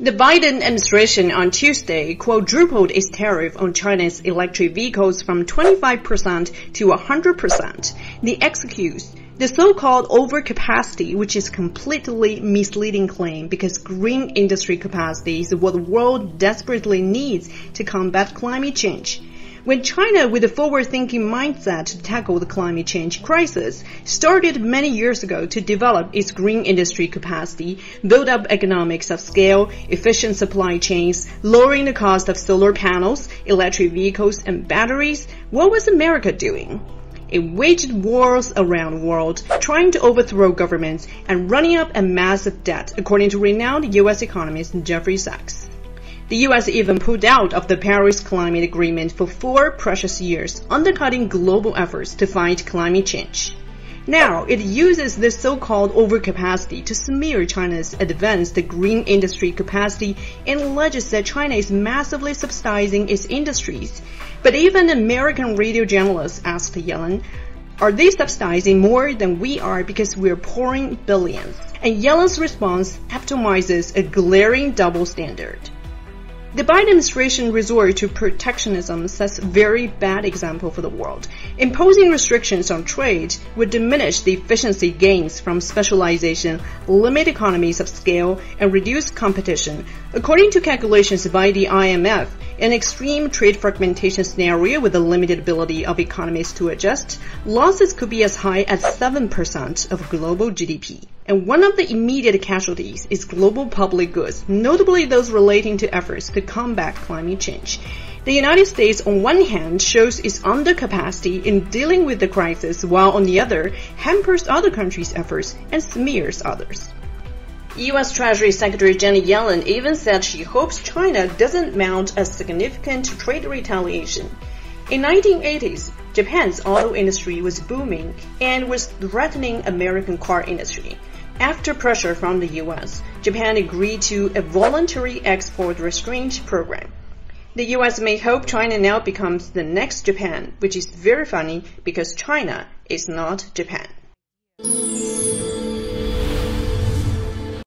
The Biden administration on Tuesday quadrupled its tariff on China's electric vehicles from 25% to 100%. The excuse, the so-called overcapacity, which is completely misleading claim because green industry capacity is what the world desperately needs to combat climate change. When China, with a forward-thinking mindset to tackle the climate change crisis, started many years ago to develop its green industry capacity, build up economics of scale, efficient supply chains, lowering the cost of solar panels, electric vehicles, and batteries, what was America doing? It waged wars around the world, trying to overthrow governments and running up a massive debt, according to renowned U.S. economist Jeffrey Sachs. The U.S. even pulled out of the Paris Climate Agreement for 4 precious years, undercutting global efforts to fight climate change. Now, it uses this so-called overcapacity to smear China's advanced green industry capacity and alleges that China is massively subsidizing its industries. But even American radio journalists asked Yellen, are they subsidizing more than we are because we're pouring billions? And Yellen's response epitomizes a glaring double standard. The Biden administration resort to protectionism sets a very bad example for the world. Imposing restrictions on trade would diminish the efficiency gains from specialization, limit economies of scale, and reduce competition. According to calculations by the IMF, an extreme trade fragmentation scenario with a limited ability of economies to adjust, losses could be as high as 7% of global GDP. And one of the immediate casualties is global public goods, notably those relating to efforts to combat climate change. The United States, on one hand, shows its undercapacity in dealing with the crisis, while on the other, hampers other countries' efforts and smears others. U.S. Treasury Secretary Janet Yellen even said she hopes China doesn't mount a significant trade retaliation. In the 1980s, Japan's auto industry was booming and was threatening American car industry. After pressure from the U.S., Japan agreed to a voluntary export restraint program. The U.S. may hope China now becomes the next Japan, which is very funny because China is not Japan.